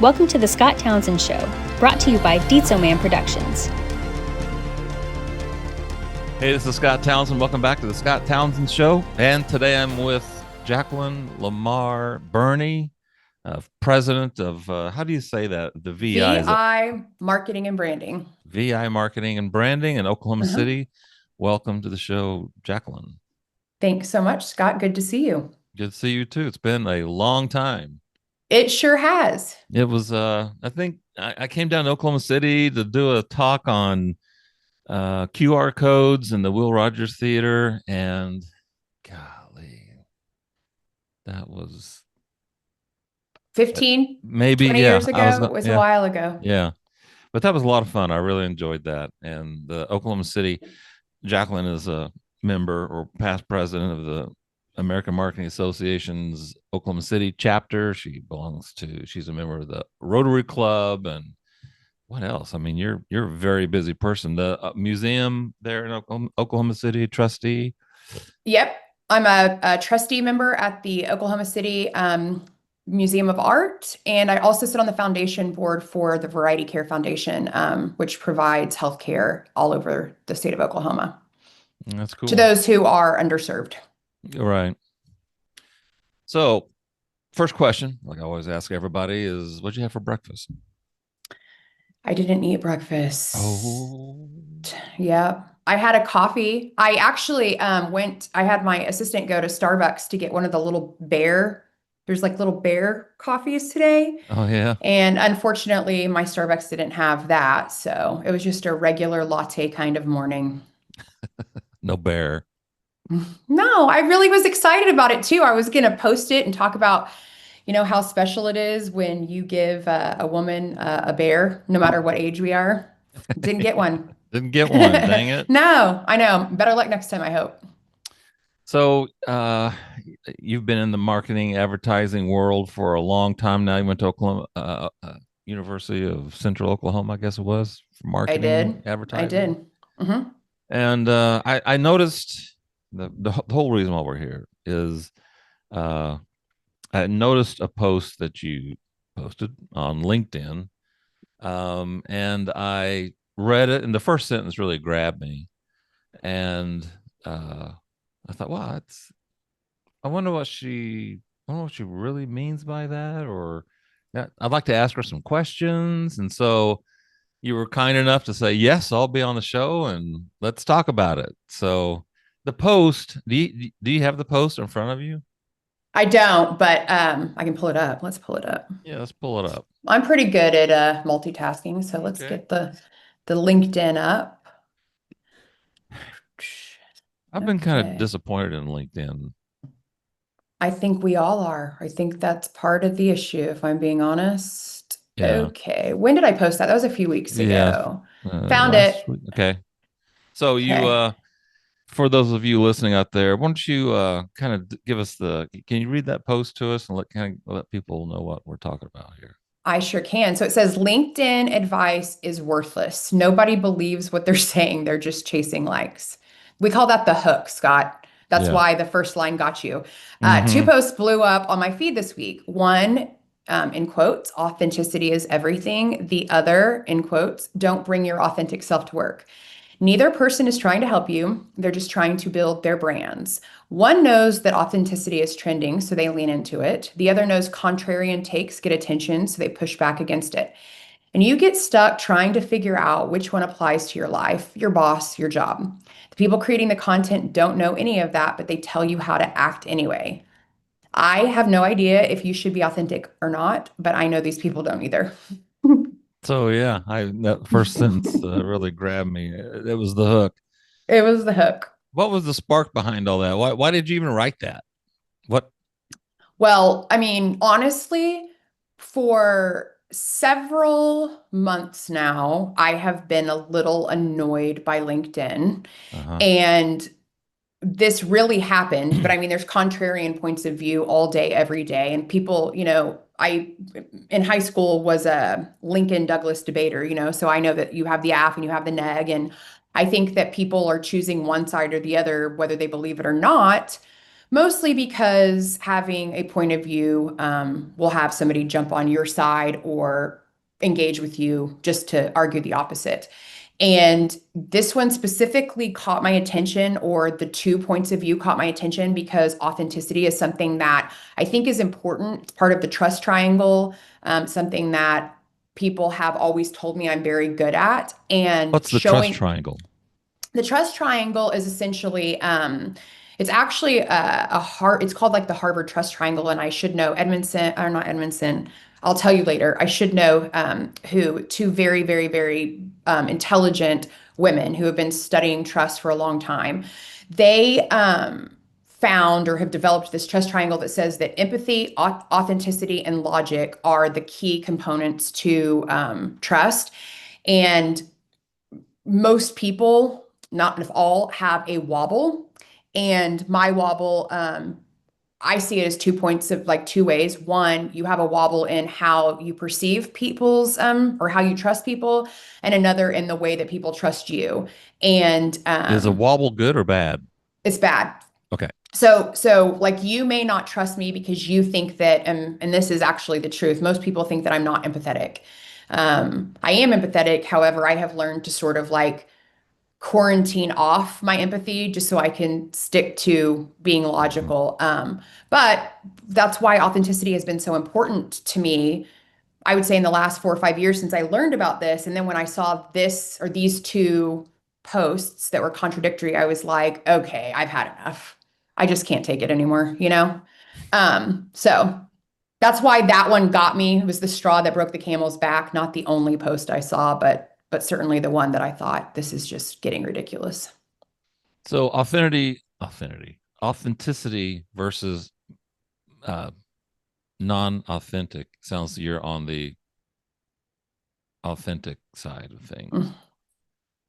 Welcome to the Scott Townsend Show, brought to you by Dietzo Man Productions. Hey, this is Scott Townsend. Welcome back to the Scott Townsend Show. And today I'm with Jacquelyn, LaMar, Berney, president of, how do you say that? The VI. VI Marketing and Branding. VI Marketing and Branding in Oklahoma City. Welcome to the show, Jacquelyn. Thanks so much, Scott. Good to see you. Good to see you too. It's been a long time. It sure has. It was, I think I came down to Oklahoma City to do a talk on QR codes in the Will Rogers Theater, and golly, that was 15, maybe 20 years ago. It was a while ago. Yeah, but that was a lot of fun. I really enjoyed that. And the Oklahoma City, Jacquelyn is a member or past president of the American Marketing Association's Oklahoma City chapter. She's a member of the Rotary Club, and what else? I mean, you're a very busy person. The museum there in Oklahoma City, trustee. Yep. I'm a trustee member at the Oklahoma City Museum of Art. And I also sit on the foundation board for the Variety Care Foundation, which provides healthcare all over the state of Oklahoma. That's cool. To those who are underserved. Right. So first question, like I always ask everybody, is what'd you have for breakfast? I didn't eat breakfast. Oh. Yeah. I had a coffee. I actually I had my assistant go to Starbucks to get one of the there's like little bear coffees today. Oh, yeah. And unfortunately, my Starbucks didn't have that. So it was just a regular latte kind of morning. No bear. No, I really was excited about it too. I was going to post it and talk about, how special it is when you give a woman a bear, no matter what age we are. Didn't get one. Didn't get one, dang it. No, I know. Better luck next time, I hope. So you've been in the marketing advertising world for a long time now. You went to Oklahoma, University of Central Oklahoma, I guess it was, for marketing. Advertising. I did. Mm-hmm. And I noticed the whole reason why we're here is I noticed a post that you posted on LinkedIn, and I read it, and the first sentence really grabbed me, and I thought, wow, I wonder what she really means by that, or I'd like to ask her some questions. And so you were kind enough to say, yes, I'll be on the show and let's talk about it. So the post, do you have the post in front of you? I don't, but I can pull it up. Let's pull it up. Yeah, let's pull it up. I'm pretty good at multitasking, so let's get the LinkedIn up. I've been kind of disappointed in LinkedIn. I think we all are. I think that's part of the issue, if I'm being honest. Yeah. Okay. When did I post that? That was a few weeks ago. Found it. Week. Okay. So you, for those of you listening out there, why don't you kind of give us can you read that post to us and let people know what we're talking about here? I sure can. So it says, LinkedIn advice is worthless. Nobody believes what they're saying. They're just chasing likes. We call that the hook, Scott. That's why the first line got you. Two posts blew up on my feed this week. One, in quotes, authenticity is everything. The other, in quotes, don't bring your authentic self to work. Neither person is trying to help you. They're just trying to build their brands. One knows that authenticity is trending, so they lean into it. The other knows contrarian takes get attention, so they push back against it. And you get stuck trying to figure out which one applies to your life, your boss, your job. The people creating the content don't know any of that, but they tell you how to act anyway. I have no idea if you should be authentic or not, but I know these people don't either. So yeah, that first sentence really grabbed me. It was the hook. It was the hook. What was the spark behind all that? Why did you even write that? What? Well, I mean, honestly, for several months now, I have been a little annoyed by LinkedIn. And this really happened, but I mean, there's contrarian points of view all day, every day. And people, I, in high school, was a Lincoln Douglas debater, so I know that you have the AF and you have the neg. And I think that people are choosing one side or the other, whether they believe it or not. Mostly because having a point of view will have somebody jump on your side or engage with you just to argue the opposite. And this one specifically caught my attention, or the two points of view caught my attention, because authenticity is something that I think is important. It's part of the trust triangle, something that people have always told me I'm very good at. And What's the trust triangle? The trust triangle is essentially, it's actually it's called like the Harvard Trust Triangle, and I should know Edmondson, or not Edmondson. I'll tell you later. I should know who, two very, very, very intelligent women who have been studying trust for a long time. They found or have developed this trust triangle that says that empathy, authenticity, and logic are the key components to trust. And most people, not if all, have a wobble. And my wobble, I see it as 2 points of like two ways. One, you have a wobble in how you perceive people's or how you trust people, and another in the way that people trust you. And is a wobble good or bad? It's bad. Okay. So like, you may not trust me because you think that, and this is actually the truth. Most people think that I'm not empathetic. I am empathetic. However, I have learned to sort of like quarantine off my empathy just so I can stick to being logical. But that's why authenticity has been so important to me, I would say, in the last 4 or 5 years since I learned about this. And then when I saw this, or these two posts that were contradictory, I was like, okay, I've had enough. I just can't take it anymore, you know? So that's why that one got me. It was the straw that broke the camel's back, not the only post I saw, but certainly the one that I thought, this is just getting ridiculous. So authenticity versus non-authentic. Sounds you're on the authentic side of things.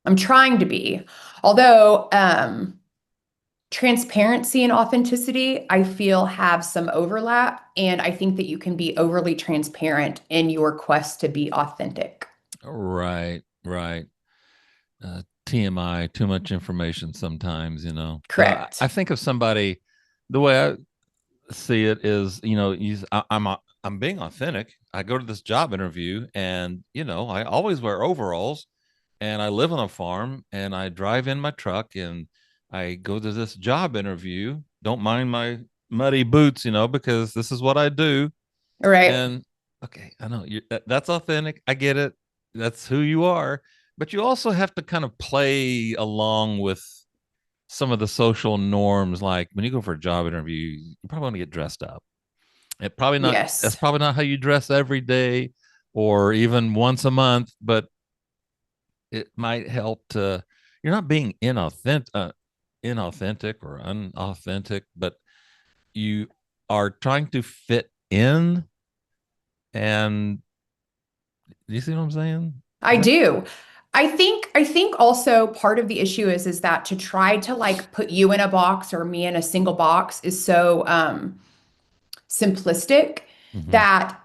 I'm trying to be, although transparency and authenticity, I feel, have some overlap, and I think that you can be overly transparent in your quest to be authentic. Right. TMI, too much information sometimes, you know. Correct. I think of somebody, the way I see it is, you know, I'm being authentic. I go to this job interview, and you know, I always wear overalls, and I live on a farm, and I drive in my truck, and I go to this job interview. Don't mind my muddy boots, you know, because this is what I do. Right. And okay, I know that's authentic. I get it. That's who you are. But you also have to kind of play along with some of the social norms. Like when you go for a job interview, you probably want to get dressed up. It probably not. Yes. That's probably not how you dress every day or even once a month. But it might help to. You're not being inauthentic or unauthentic, but you are trying to fit in. And do you see what I'm saying? I do. I think also part of the issue is that to try to like put you in a box or me in a single box is so simplistic that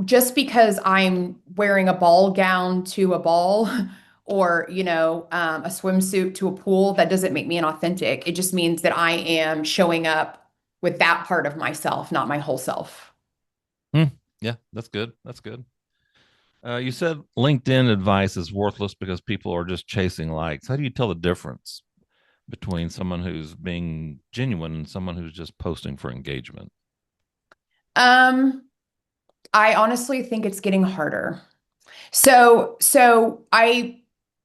just because I'm wearing a ball gown to a ball or, you know, a swimsuit to a pool, that doesn't make me inauthentic. It just means that I am showing up with that part of myself, not my whole self. Yeah, that's good. That's good. You said LinkedIn advice is worthless because people are just chasing likes. How do you tell the difference between someone who's being genuine and someone who's just posting for engagement? I honestly think it's getting harder.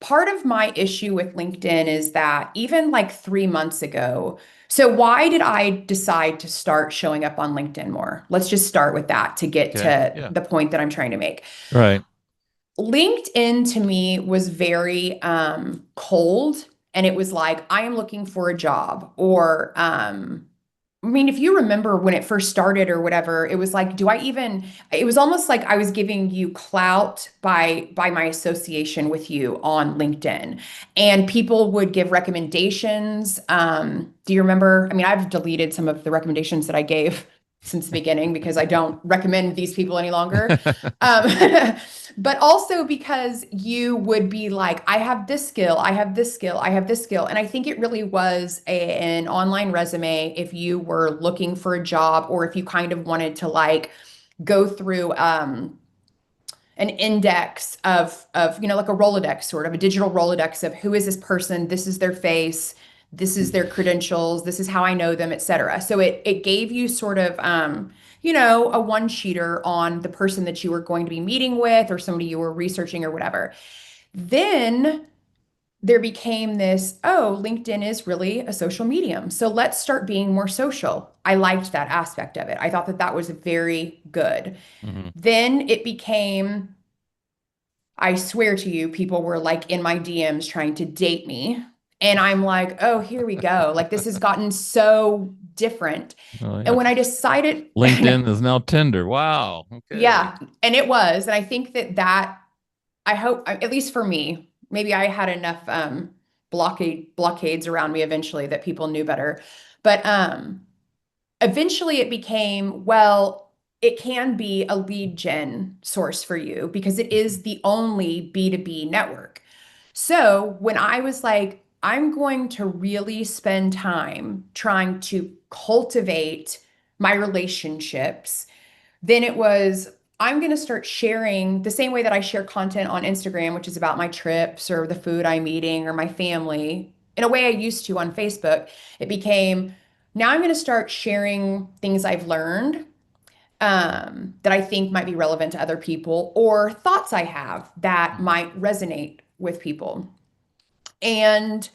Part of my issue with LinkedIn is that even like 3 months ago, so why did I decide to start showing up on LinkedIn more? Let's just start with that to get to the point that I'm trying to make. Right. LinkedIn to me was very cold, and it was like, I am looking for a job, or I mean, if you remember when it first started or whatever, it was like, it was almost like I was giving you clout by my association with you on LinkedIn. And people would give recommendations. Do you remember? I mean, I've deleted some of the recommendations that I gave since the beginning because I don't recommend these people any longer. But also because you would be like, I have this skill, I have this skill, I have this skill. And I think it really was an online resume if you were looking for a job or if you kind of wanted to like go through an index of like a Rolodex, sort of a digital Rolodex of who is this person, this is their face, this is their credentials, this is how I know them, etc. So it gave you sort of a one sheeter on the person that you were going to be meeting with or somebody you were researching or whatever. Then there became this, oh, LinkedIn is really a social medium. So let's start being more social. I liked that aspect of it. I thought that that was very good. Mm-hmm. Then it became, I swear to you, people were like in my DMs trying to date me. And I'm like, oh, here we go. Like this has gotten so different. Oh, yeah. And when I decided LinkedIn is now Tinder. Wow. Okay. Yeah, and it was. And I think that I hope, at least for me, maybe I had enough blockades around me eventually that people knew better. But eventually it became, well, it can be a lead gen source for you because it is the only B2B network. So when I was like, I'm going to really spend time trying to cultivate my relationships, then it was, I'm going to start sharing the same way that I share content on Instagram, which is about my trips or the food I'm eating or my family, in a way I used to on Facebook. It became, now I'm going to start sharing things I've learned that I think might be relevant to other people or thoughts I have that might resonate with people. And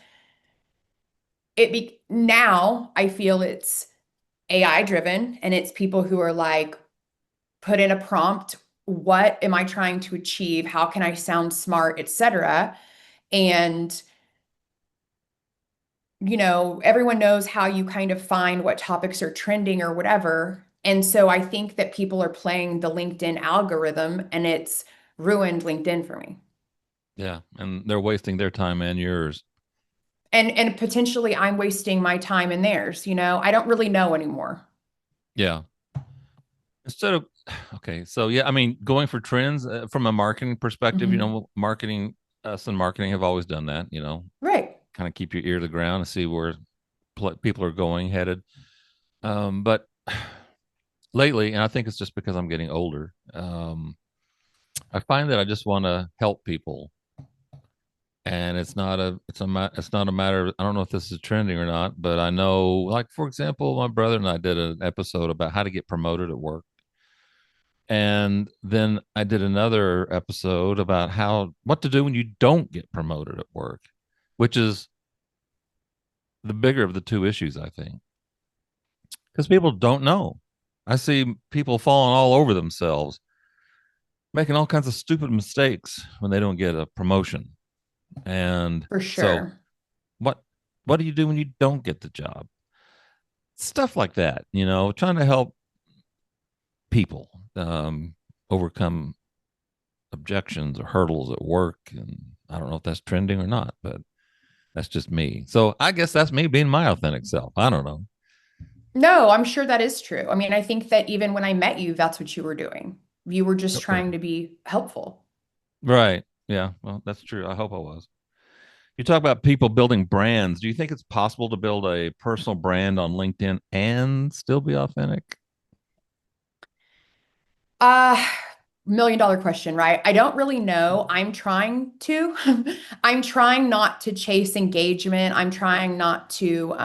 now I feel it's AI driven and it's people who are like, put in a prompt, what am I trying to achieve? How can I sound smart, etc. And everyone knows how you kind of find what topics are trending or whatever. And so I think that people are playing the LinkedIn algorithm and it's ruined LinkedIn for me. Yeah, and they're wasting their time and yours. And potentially I'm wasting my time and theirs, I don't really know anymore. Yeah. Instead of okay, so yeah, I mean, going for trends from a marketing perspective, marketing, us and marketing have always done that, Right. kind of keep your ear to the ground and see where people are headed. But lately, and I think it's just because I'm getting older, I find that I just want to help people, and it's not a matter of, I don't know if this is trending or not, but I know, like for example, my brother and I did an episode about how to get promoted at work. And then I did another episode about what to do when you don't get promoted at work, which is the bigger of the two issues, I think, because people don't know. I see people falling all over themselves, making all kinds of stupid mistakes when they don't get a promotion. And For so sure. what do you do when you don't get the job? Stuff like that, trying to help people overcome objections or hurdles at work. And I don't know if that's trending or not, but that's just me. So I guess that's me being my authentic self. I don't know. No, I'm sure that is true. I mean, I think that even when I met you, that's what you were doing. You were just Okay. trying to be helpful. Right. Yeah. Well, that's true. I hope I was. You talk about people building brands. Do you think it's possible to build a personal brand on LinkedIn and still be authentic? Uh, $1 million question, right? I don't really know. I'm trying to. I'm trying not to chase engagement. I'm trying not to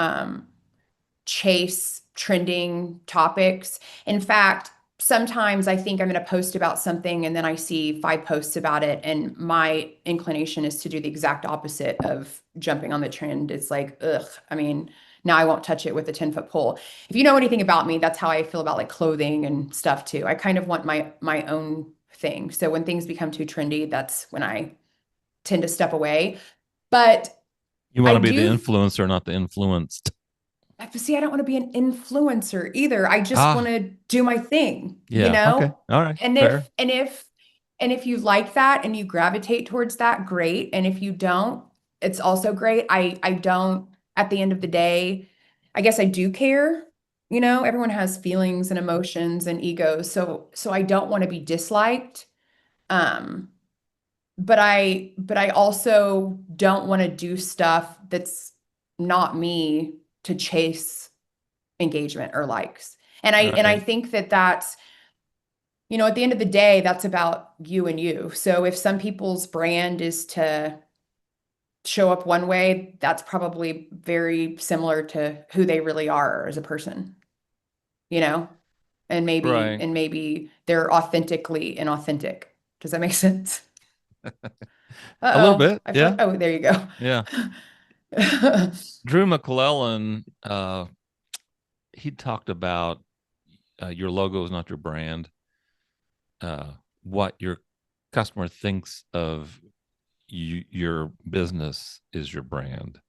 chase trending topics. In fact, sometimes I think I'm going to post about something and then I see 5 posts about it. And my inclination is to do the exact opposite of jumping on the trend. It's like, ugh, I mean, now I won't touch it with a 10-foot pole. If you know anything about me, that's how I feel about like clothing and stuff too. I kind of want my own thing. So when things become too trendy, that's when I tend to step away. But You want I to be the do influencer, not the influenced. see, I don't want to be an influencer either. I just want Ah, to do my thing, yeah. Okay. All right. And Fair. if you like that and you gravitate towards that, great. And if you don't, it's also great. I don't, at the end of the day, I guess I do care. everyone has feelings and emotions and egos. So I don't want to be disliked. Um, but I also don't want to do stuff that's not me to chase engagement or likes. And I Right. think that that's, at the end of the day, that's about you and you. So if some people's brand is to show up one way, that's probably very similar to who they really are as a person, you know? And maybe Right. and maybe they're authentically inauthentic. Does that make sense? A little Uh-oh. bit. I feel like, Yeah. oh, there you go. Yeah. Drew McCullough, he talked about your logo is not your brand. What your customer thinks of your business is your brand.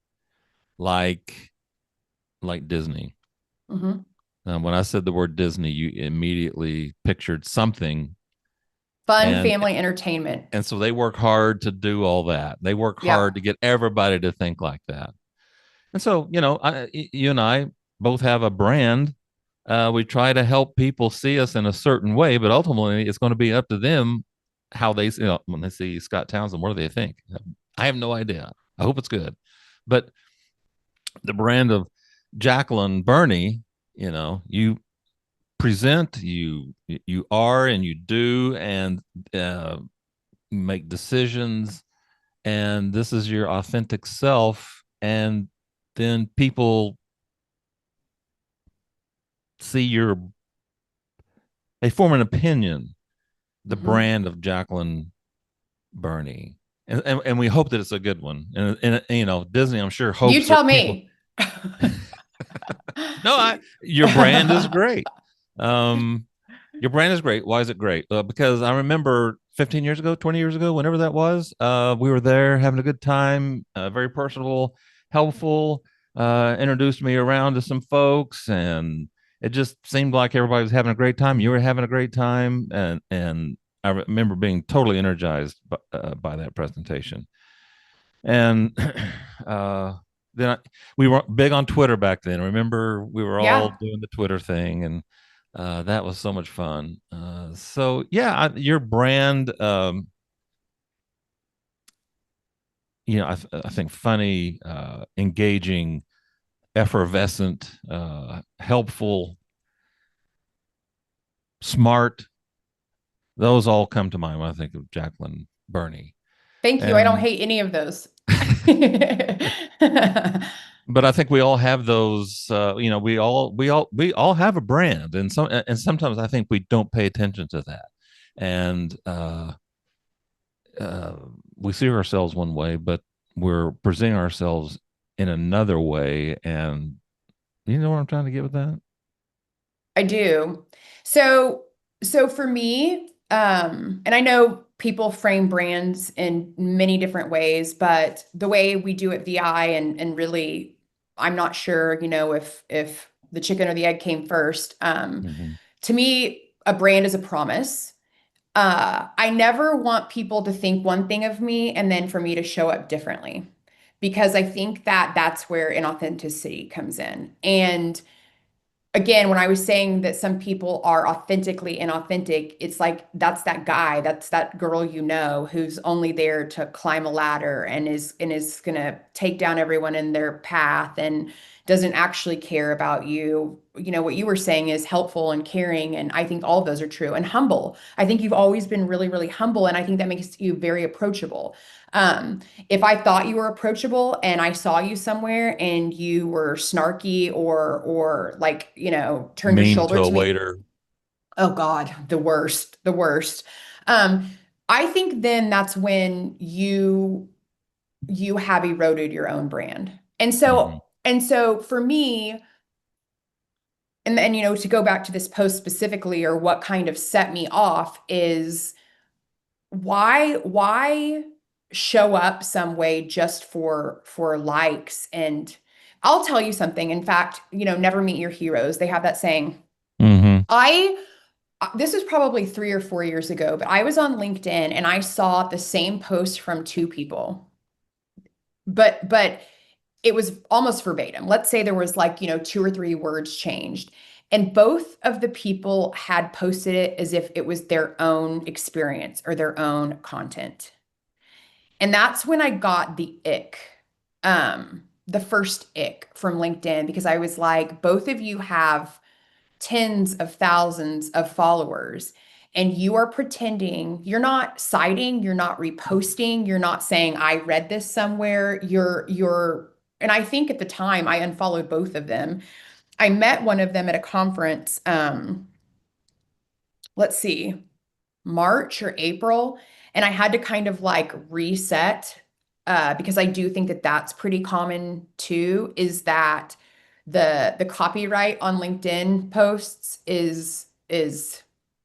Like Disney. hmm When I said the word Disney, you immediately pictured something, Fun and family entertainment. so they work hard to do all that. They work hard Yep. to get everybody to think like that. And so, you and I both have a brand. We try to help people see us in a certain way, but ultimately, it's going to be up to them how they, when they see Scott Townsend, what do they think? I have no idea. I hope it's good, but the brand of Jacquelyn Berney, you present, you are, and you do, and uh, make decisions, and this is your authentic self, and then people see they form an opinion, the hmm brand of Jacquelyn Berney. And we hope that it's a good one. And Disney, I'm sure, You hopes that tell people. me. No, your brand is great. Um, your brand is great. Why is it great? Because I remember 15 years ago, 20 years ago, whenever that was, we were there having a good time, very personable, helpful, introduced me around to some folks, and it just seemed like everybody was having a great time. You were having a great time, and I remember being totally energized by that presentation. And uh, we were big on Twitter back then. Remember, we were all Yeah. doing the Twitter thing, and that was so much fun. So yeah, your brand, I think funny, engaging, effervescent, helpful, smart. Those all come to mind when I think of Jacquelyn Berney. Thank you. I don't And hate any of those. but I think we all have those. We all have a brand, and sometimes I think we don't pay attention to that, and uh, we see ourselves one way, but we're presenting ourselves in another way. And you know what I'm trying to get with that? I do. So, so for me, and I know people frame brands in many different ways, but the way we do it VI and really, I'm not sure, if the chicken or the egg came first. Mm-hmm. To me, a brand is a promise. I never want people to think one thing of me and then for me to show up differently, because I think that that's where inauthenticity comes in. And again, when I was saying that some people are authentically inauthentic, it's like that's that guy, that's that girl who's only there to climb a ladder and is gonna take down everyone in their path and doesn't actually care about you. What you were saying is helpful and caring, and I think all of those are true. And humble. I think you've always been really, really humble, and I think that makes you very approachable. Um, if I thought you were approachable and I saw you somewhere and you were snarky or like, turned your Mean shoulder to a to me, waiter. oh God, the worst, the worst. Um, I think then that's when you have eroded your own brand. And Mm-hmm. so and so for me, and to go back to this post specifically, or what kind of set me off is why show up some way just for likes. And I'll tell you something. In fact, never meet your heroes. They have that saying. Mm-hmm. I This was probably 3 or 4 years ago, but I was on LinkedIn and I saw the same post from two people. But it was almost verbatim. Let's say there was like, 2 or 3 words changed. And both of the people had posted it as if it was their own experience or their own content. And that's when I got the ick, the first ick from LinkedIn, because I was like, both of you have tens of thousands of followers, and you are pretending you're not citing, you're not reposting, you're not saying, I read this somewhere. And I think at the time I unfollowed both of them. I met one of them at a conference, let's see, March or April, and I had to kind of like reset, because I do think that that's pretty common too, is that the copyright on LinkedIn posts is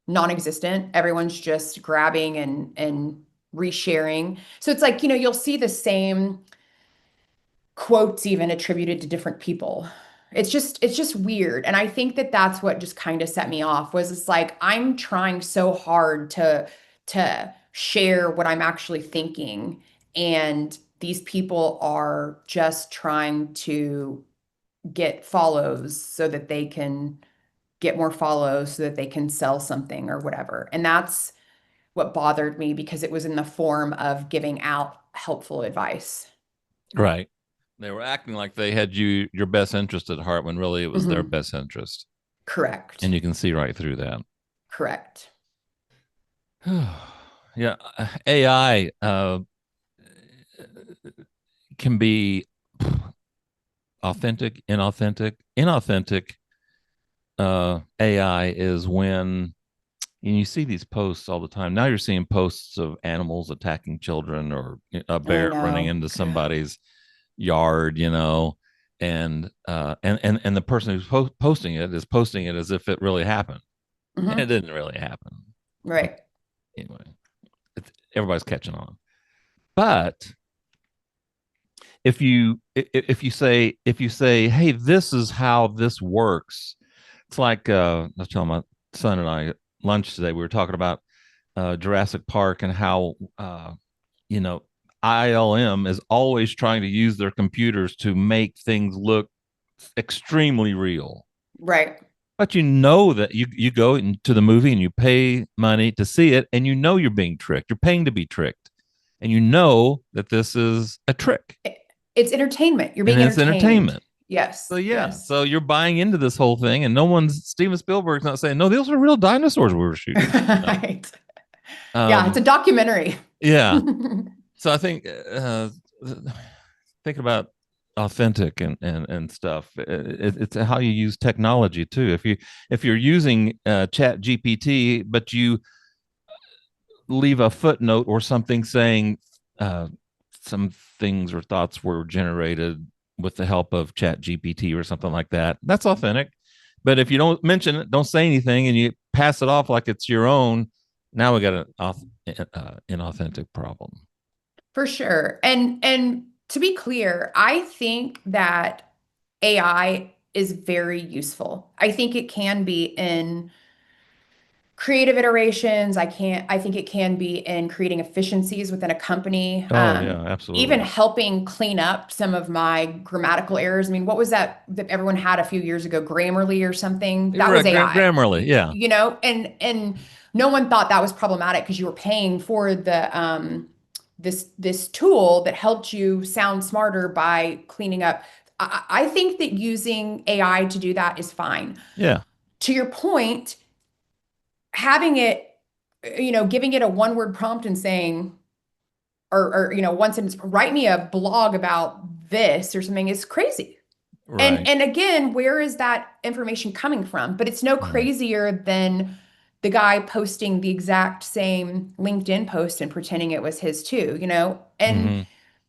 non-existent. Everyone's just grabbing and resharing. So it's like, you'll see the same quotes even attributed to different people. It's just weird. And I think that that's what just kind of set me off, was it's like I'm trying so hard to share what I'm actually thinking, and these people are just trying to get follows so that they can get more follows so that they can sell something or whatever. And that's what bothered me, because it was in the form of giving out helpful advice. Right. They were acting like they had your best interest at heart when really it was their best interest. Correct. And you can see right through that. Correct. Yeah. AI can be authentic, inauthentic. Inauthentic AI is when you see these posts all the time. Now you're seeing posts of animals attacking children, or a bear running into somebody's yard, and the person who's posting it is posting it as if it really happened. And it didn't really happen. Right. Anyway, everybody's catching on. But if you say, hey, this is how this works, it's like I was telling my son and I at lunch today, we were talking about Jurassic Park and how ILM is always trying to use their computers to make things look extremely real. Right. But that you go into the movie and you pay money to see it, and you're being tricked. You're paying to be tricked. And that this is a trick. It's entertainment. You're being entertained. It's entertainment. Yes. So yes. So you're buying into this whole thing, and Steven Spielberg's not saying, no, those are real dinosaurs we were shooting. Right. Yeah, it's a documentary. Yeah. So I think thinking about authentic and stuff, it's how you use technology too. If you're using Chat GPT, but you leave a footnote or something saying some things or thoughts were generated with the help of Chat GPT or something like that, that's authentic. But if you don't mention it, don't say anything, and you pass it off like it's your own, now we got an inauthentic problem. For sure. And to be clear, I think that AI is very useful. I think it can be in creative iterations. I think it can be in creating efficiencies within a company. Yeah, absolutely. Even helping clean up some of my grammatical errors. I mean, what was that everyone had a few years ago? Grammarly or something? That was AI. Grammarly, yeah. And no one thought that was problematic, because you were paying for the this tool that helped you sound smarter by cleaning up. I think that using AI to do that is fine. Yeah. To your point, having it, giving it a one-word prompt and saying, or one sentence, write me a blog about this or something, is crazy. Right. And again, where is that information coming from? But it's no crazier than the guy posting the exact same LinkedIn post and pretending it was his too, and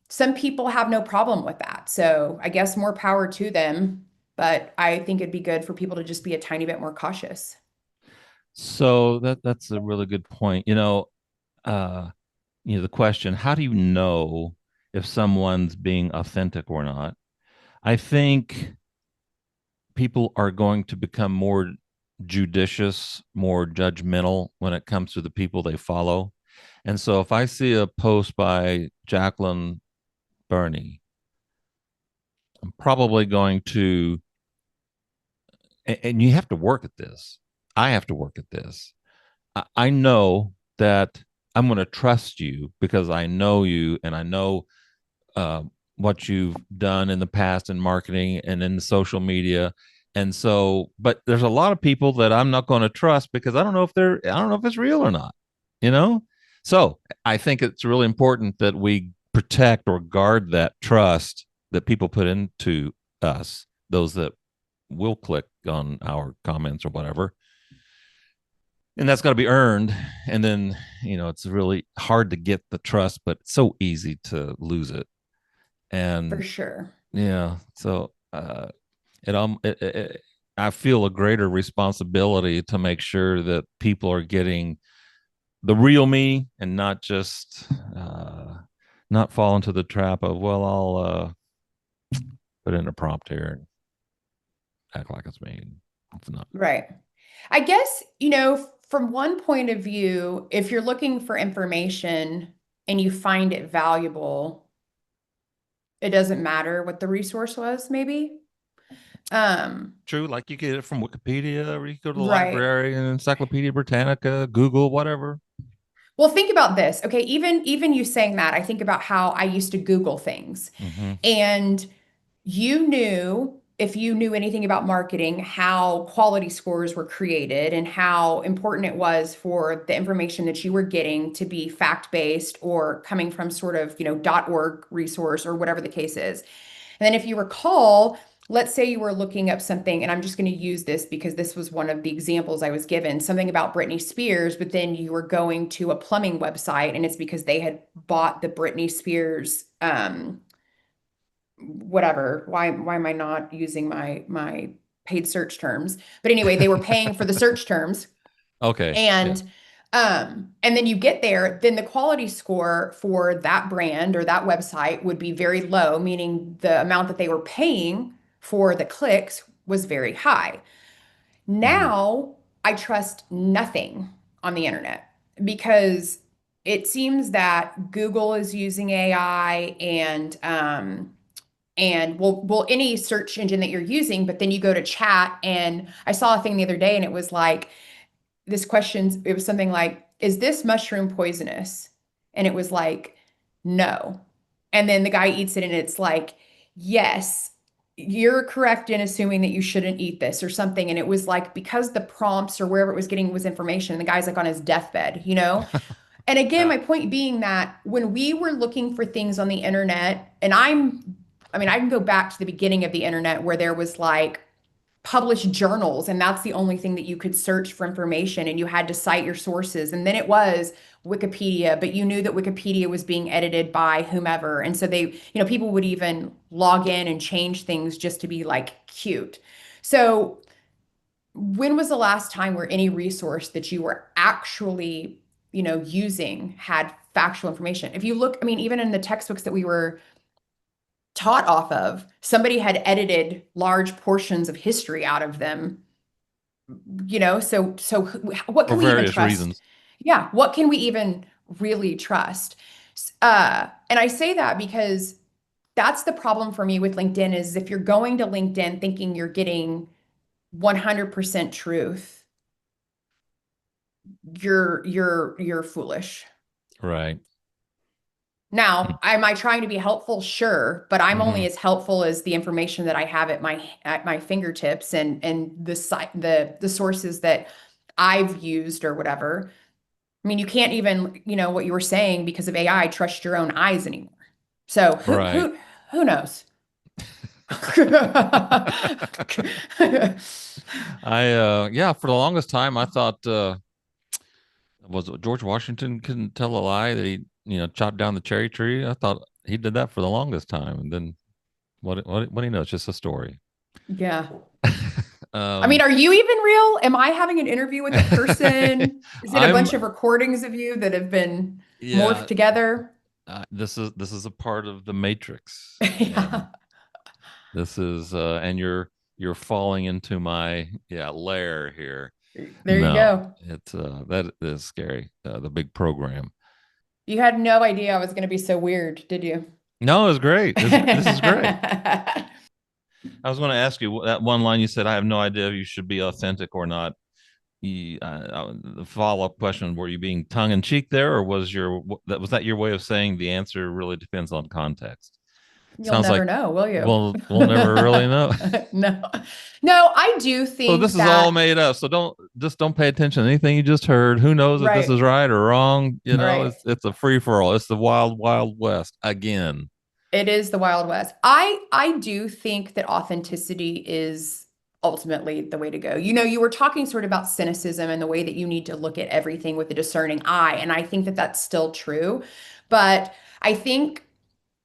some people have no problem with that. So I guess more power to them, but I think it'd be good for people to just be a tiny bit more cautious. So that's a really good point. The question, how do you know if someone's being authentic or not? I think people are going to become more judicious, more judgmental when it comes to the people they follow. And so if I see a post by Jacquelyn, Berney, I'm probably going to, and you have to work at this. I have to work at this. I know that I'm going to trust you because I know you and I know uh, what you've done in the past in marketing and in the social media. And so, but there's a lot of people that I'm not going to trust because I don't know if it's real or not, you know? So I think it's really important that we protect or guard that trust that people put into us, those that will click on our comments or whatever. And that's got to be earned. And then, it's really hard to get the trust, but it's so easy to lose it. For And sure. yeah, so I feel a greater responsibility to make sure that people are getting the real me and not just not fall into the trap of, well, I'll put in a prompt here and act like it's me. It's not. Right. I guess, from one point of view, if you're looking for information and you find it valuable, it doesn't matter what the resource was, maybe. True, like you get it from Wikipedia, or you go to the Right. library and Encyclopedia Britannica, Google, whatever. Well, think about this. Okay, even you saying that, I think about how I used to Google things. Mm-hmm. And you knew, if you knew anything about marketing, how quality scores were created and how important it was for the information that you were getting to be fact-based or coming from sort of, .org resource or whatever the case is. And then if you recall, let's say you were looking up something, and I'm just going to use this because this was one of the examples I was given, something about Britney Spears, but then you were going to a plumbing website and it's because they had bought the Britney Spears whatever. Why am I not using my paid search terms? But anyway, they were paying for the search terms. Okay. And and then you get there, then the quality score for that brand or that website would be very low, meaning the amount that they were paying for the clicks was very high. Now I trust nothing on the internet because it seems that Google is using AI and well any search engine that you're using, but then you go to chat, and I saw a thing the other day and it was like this question, it was something like, is this mushroom poisonous? And it was like, no. And then the guy eats it and it's like, yes, you're correct in assuming that you shouldn't eat this or something. And it was like, because the prompts or wherever it was getting was information, and the guy's like on his deathbed, you know? And again, Yeah. my point being that when we were looking for things on the internet, and I can go back to the beginning of the internet where there was like published journals, and that's the only thing that you could search for information, and you had to cite your sources. And then it was Wikipedia, but you knew that Wikipedia was being edited by whomever. And so they, people would even log in and change things just to be like cute. So when was the last time where any resource that you were actually, using had factual information? If you look, even in the textbooks that we were taught off of, somebody had edited large portions of history out of them, so what For can we even various trust? reasons. Yeah, what can we even really trust? And I say that because that's the problem for me with LinkedIn, is if you're going to LinkedIn thinking you're getting 100% truth, you're foolish. Right. Now, am I trying to be helpful? Sure, but I'm Mm-hmm. only as helpful as the information that I have at my fingertips, and the sources that I've used or whatever. You can't even, what you were saying, because of AI, trust your own eyes anymore. So who Right. who knows? Yeah, for the longest time I thought was it George Washington couldn't tell a lie that he, chopped down the cherry tree. I thought he did that for the longest time. And then what do you know? It's just a story. Yeah. Um Are you even real? Am I having an interview with a person? Is it a I'm bunch of recordings of you that have been morphed yeah, together? this is a part of the matrix. And Yeah. this is and you're falling into my lair here. There you No, go. it's that is scary. The big program. You had no idea I was going to be so weird, did you? No, it was great. This is great. I was going to ask you that one line you said, I have no idea if you should be authentic or not. The follow-up question, were you being tongue-in-cheek there, or was that your way of saying the answer really depends on context? You'll Sounds never like know, will you? we'll never really know. No. No, I do So this think is all that, made up. So don't pay attention to anything you just heard. Who knows if this right, is right or wrong? right. It's a free for all. It's the wild, wild west again. It is the Wild West. I do think that authenticity is ultimately the way to go. You were talking sort of about cynicism and the way that you need to look at everything with a discerning eye, and I think that that's still true. But I think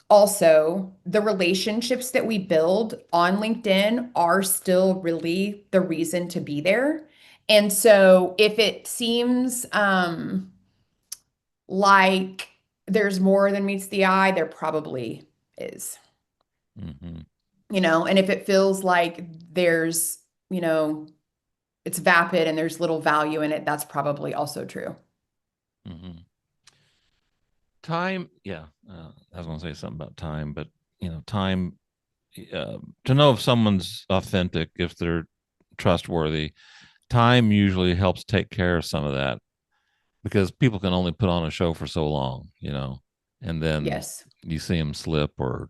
also the relationships that we build on LinkedIn are still really the reason to be there. And so if it seems like there's more than meets the eye, there probably is. Mm-hmm. And if it feels like there's, you know, it's vapid and there's little value in it, that's probably also true. Mm-hmm. Time, yeah. I was going to say something about time, but time to know if someone's authentic, if they're trustworthy, time usually helps take care of some of that because people can only put on a show for so long, and then Yes. you see them slip or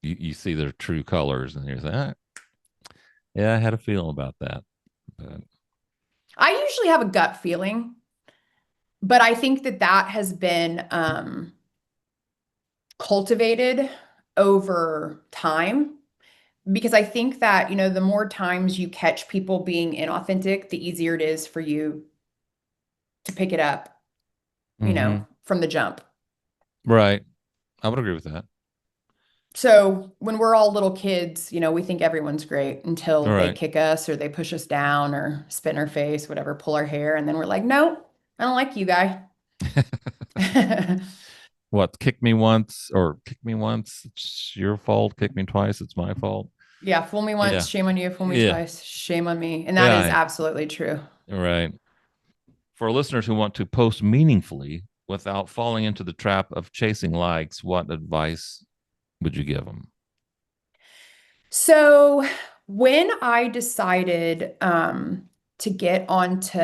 you see their true colors and you're like, yeah, I had a feeling about that. But I usually have a gut feeling, but I think that that has been cultivated over time because I think that, the more times you catch people being inauthentic, the easier it is for you to pick it up, mm-hmm. from the jump. Right. I would agree with that. So when we're all little kids, we think everyone's great All until they right. kick us or they push us down or spit in our face, whatever, pull our hair. And then we're like, no, I don't like you, guy. What, kick me once or kick me once, it's your fault. Kick me twice, it's my fault. Yeah, fool me once, Yeah. shame on you. Fool me Yeah. twice, shame on me. And that is Yeah. absolutely true. Right. For listeners who want to post meaningfully without falling into the trap of chasing likes, what advice would you give them? So when I decided to get onto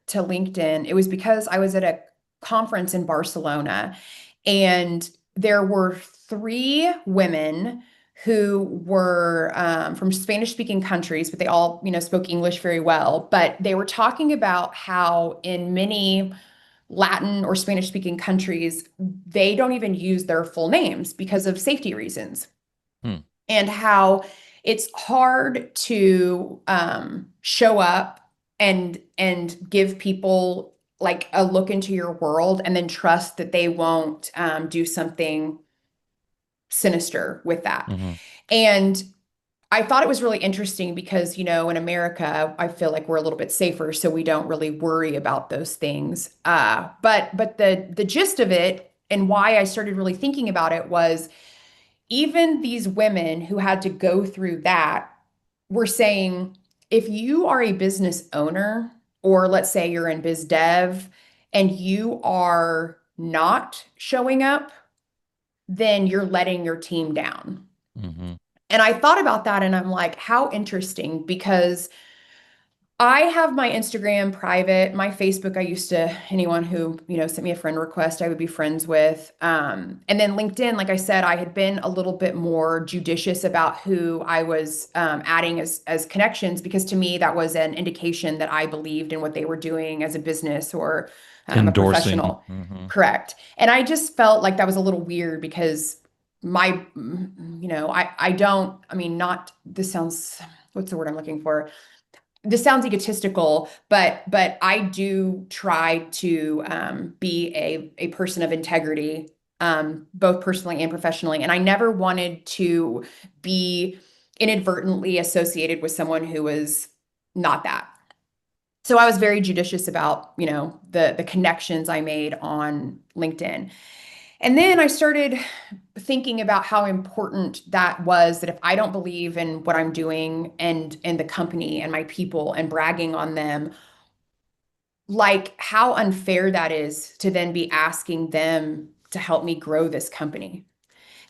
LinkedIn, it was because I was at a conference in Barcelona, and there were three women who were from Spanish-speaking countries, but they all, spoke English very well. But they were talking about how in many Latin or Spanish-speaking countries, they don't even use their full names because of safety reasons Hmm. and how it's hard to show up and give people like a look into your world and then trust that they won't do something sinister with that. Mm-hmm. And I thought it was really interesting because, in America, I feel like we're a little bit safer, so we don't really worry about those things. But the gist of it and why I started really thinking about it was even these women who had to go through that were saying, if you are a business owner, or let's say you're in biz dev and you are not showing up, then you're letting your team down. Mm-hmm. And I thought about that and I'm like, how interesting, because I have my Instagram private, my Facebook, I used to, anyone who, sent me a friend request, I would be friends with. And then LinkedIn, like I said, I had been a little bit more judicious about who I was adding as connections, because to me, that was an indication that I believed in what they were doing as a business or a Endorsing. professional. Mm-hmm. Correct. And I just felt like that was a little weird because I don't, I mean, not, this sounds, what's the word I'm looking for? This sounds egotistical, but I do try to be a person of integrity, both personally and professionally. And I never wanted to be inadvertently associated with someone who was not that. So I was very judicious about, the connections I made on LinkedIn. And then I started thinking about how important that was, that if I don't believe in what I'm doing and the company and my people and bragging on them, like how unfair that is to then be asking them to help me grow this company.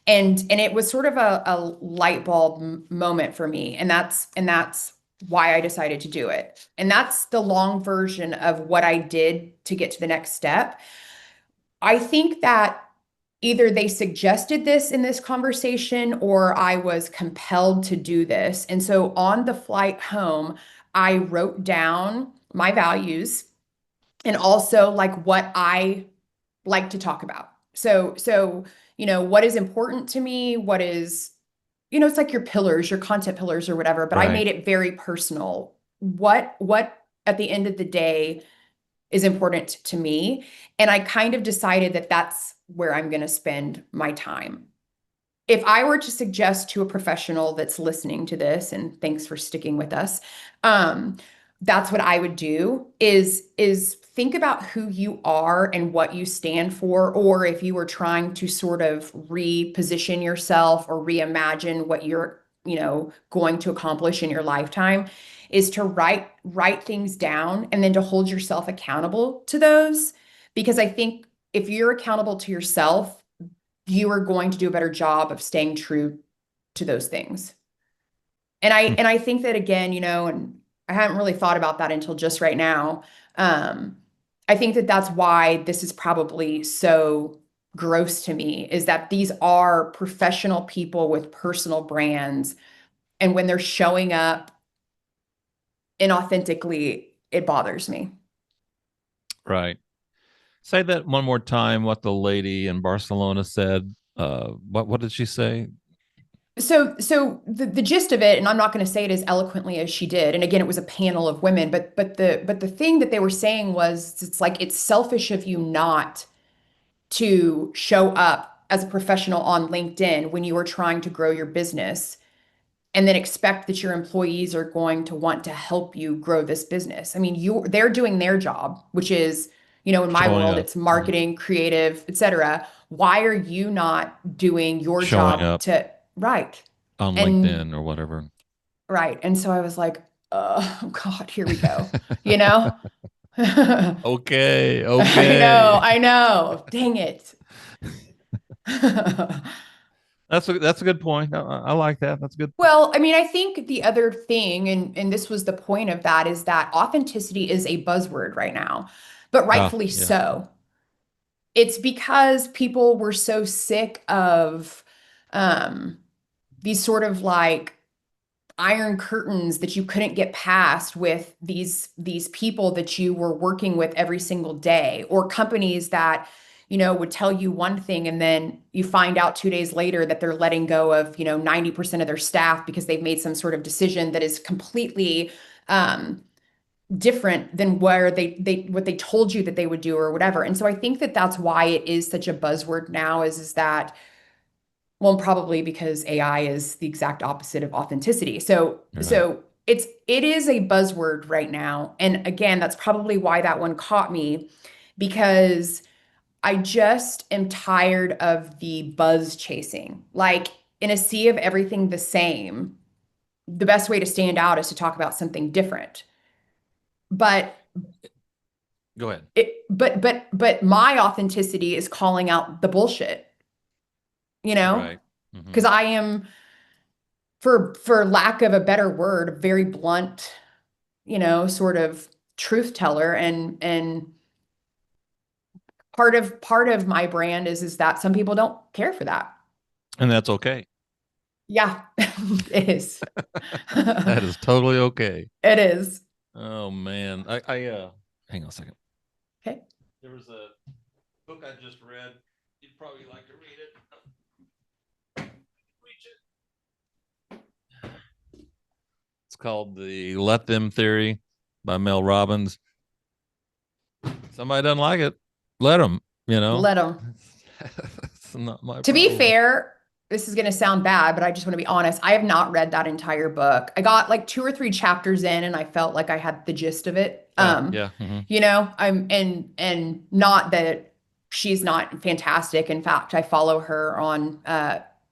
And it was sort of a light bulb moment for me. And that's why I decided to do it. And that's the long version of what I did to get to the next step. I think that either they suggested this in this conversation or I was compelled to do this. And so on the flight home, I wrote down my values and also like what I like to talk about. So, what is important to me, what is, it's like your pillars, your content pillars or whatever, but I Right. made it very personal. What at the end of the day is important to me. And I kind of decided that that's where I'm going to spend my time. If I were to suggest to a professional that's listening to this, and thanks for sticking with us, that's what I would do is think about who you are and what you stand for, or if you were trying to sort of reposition yourself or reimagine what you're, going to accomplish in your lifetime, is to write things down and then to hold yourself accountable to those. Because I think if you're accountable to yourself, you are going to do a better job of staying true to those things. And I think that again, and I hadn't really thought about that until just right now. I think that that's why this is probably so gross to me, is that these are professional people with personal brands. And when they're showing up inauthentically, it bothers me. Right. Say that one more time, what the lady in Barcelona said. What did she say? So the gist of it, and I'm not going to say it as eloquently as she did. And again, it was a panel of women, but the thing that they were saying was it's like it's selfish of you not to show up as a professional on LinkedIn when you are trying to grow your business and then expect that your employees are going to want to help you grow this business. I mean, they're doing their job, which is, in my Showing world, up. it's marketing, creative, etc. Why are you not doing your Showing job up to right? on And LinkedIn or whatever. right. And so I was like, oh God, here we go. You know? I Okay. Okay. I know. Dang it. That's a good point. I like that. That's a good. Well, I mean, I think the other thing, and this was the point of that, is that authenticity is a buzzword right now, but rightfully Yeah. so. It's because people were so sick of um, these sort of like iron curtains that you couldn't get past with these people that you were working with every single day, or companies that would tell you one thing and then you find out 2 days later that they're letting go of 90% of their staff because they've made some sort of decision that is completely different than where they what they told you that they would do or whatever. And so I think that that's why it is such a buzzword now, is that, well, probably because AI is the exact opposite of authenticity. So Right. so it is a buzzword right now. And again, that's probably why that one caught me, because I just am tired of the buzz chasing. Like in a sea of everything the same, the best way to stand out is to talk about something different. But Go ahead. but my authenticity is calling out the bullshit, you know? Right. Hmm. Because I am, for lack of a better word, very blunt, sort of truth teller. And part of my brand is that some people don't care for that. And that's okay. Yeah, it is. That is totally okay. It is. Oh man. Hang on a second. Okay. There was a book I just read. You'd probably like to read it. Reach it. It's called The Let Them Theory by Mel Robbins. Somebody doesn't like it. Let them, Let them. It's not my To be problem. fair, this is going to sound bad, but I just want to be honest. I have not read that entire book. I got like 2 or 3 chapters in and I felt like I had the gist of it. Yeah. Hmm. And not that she's not fantastic. In fact, I follow her on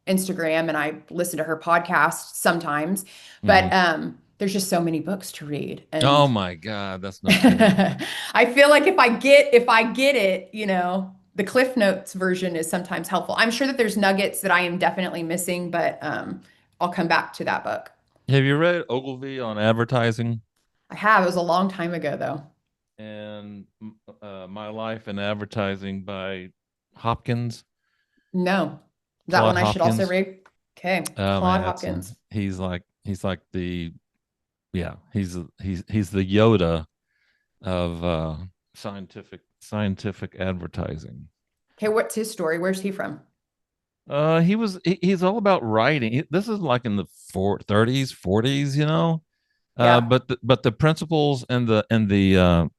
Instagram and I listen to her podcast sometimes, but Hmm. there's just so many books to read. Oh And my God, that's no kidding. I feel like if I get it, the Cliff Notes version is sometimes helpful. I'm sure that there's nuggets that I am definitely missing, but I'll come back to that book. Have you read Ogilvy on advertising? I have. It was a long time ago, though. And My Life in Advertising by Hopkins. No. Is that Claude one I should also Hopkins. read? Okay. Oh, Claude man, Hopkins. he's like the he's the Yoda of scientific advertising. Okay, what's his story? Where's he from? He's all about writing. This is like in the 30s, 40s, you know. Yeah. But the principles and the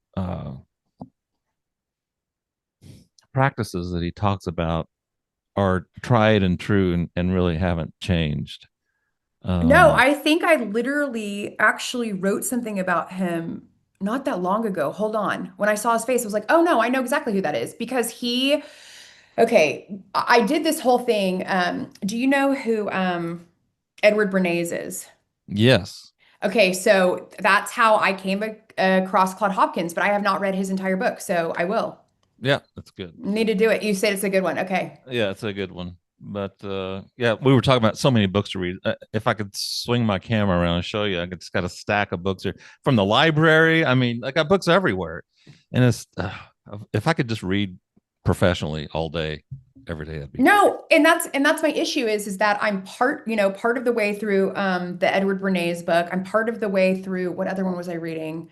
practices that he talks about are tried and true and really haven't changed. No, I think I literally actually wrote something about him not that long ago. Hold on. When I saw his face, I was like, oh no, I know exactly who that is because okay, I did this whole thing. Do you know who Edward Bernays is? Yes. Okay, so that's how I came across Claude Hopkins, but I have not read his entire book, so I will. Yeah, that's good. Need to do it. You said it's a good one. Okay. Yeah, it's a good one. But yeah, we were talking about so many books to read. If I could swing my camera around and show you, I just got a stack of books here from the library. I mean, I got books everywhere, and it's if I could just read professionally all day, every day, that'd be No, and that's my issue is that I'm part of the way through the Edward Bernays book. I'm part of the way through what other one was I reading?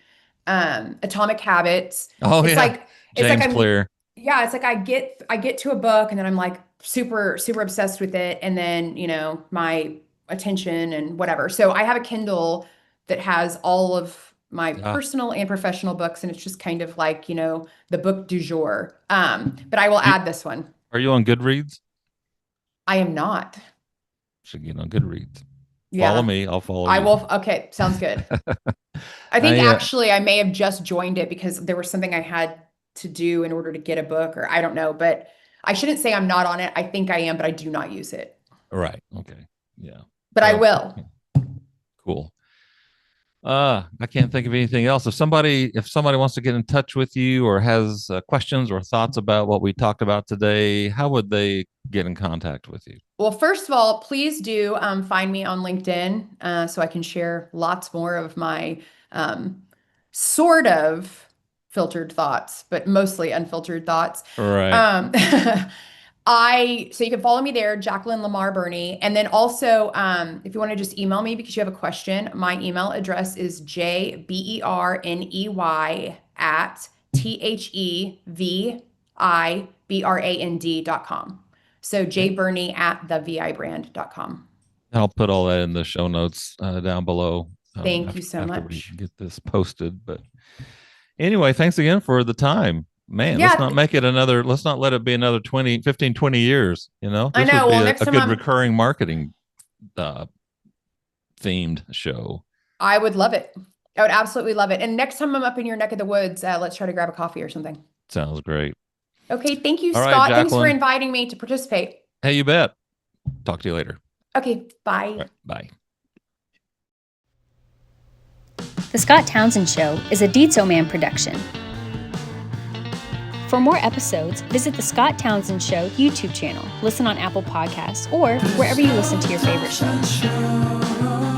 Atomic Habits. Oh, It's yeah. like it's like James Clear. yeah, it's like I get to a book and then I'm like super super obsessed with it and then, my attention and whatever. So I have a Kindle that has all of my Ah, personal and professional books and it's just kind of like, the book du jour. But I will you, add this one. are you on Goodreads? I am not. Should get on Goodreads. Follow Yeah. me. I'll follow I you. will. Okay, sounds good. I think I actually I may have just joined it because there was something I had to do in order to get a book, or I don't know, but I shouldn't say I'm not on it. I think I am, but I do not use it. right. Okay. Yeah. But I Well, will. cool. I can't think of anything else. If somebody wants to get in touch with you or has questions or thoughts about what we talked about today, how would they get in contact with you? Well, first of all, please do find me on LinkedIn so I can share lots more of my sort of filtered thoughts, but mostly unfiltered thoughts. Right. Um, so you can follow me there, Jacquelyn LaMar Berney. And then also, if you want to just email me because you have a question, my email address is jberney@thevibrand.com. So jberney@thevibrand.com. I'll put all that in the show notes down below. Thank you so after much. we get this posted. But anyway, thanks again for the time. Man, Yeah, let's not let it be another 15, 20 years. I This know. would be Well, a next time good recurring marketing themed show. I would love it. I would absolutely love it. And next time I'm up in your neck of the woods, let's try to grab a coffee or something. Sounds great. Okay. Thank you, All right, Scott. Thanks for Jacquelyn. inviting me to participate. Hey, you bet. Talk to you later. Okay. Bye. All right, bye. The Scott Townsend Show is a Deetso Man production. For more episodes, visit the Scott Townsend Show YouTube channel, listen on Apple Podcasts, or wherever you listen to your favorite shows.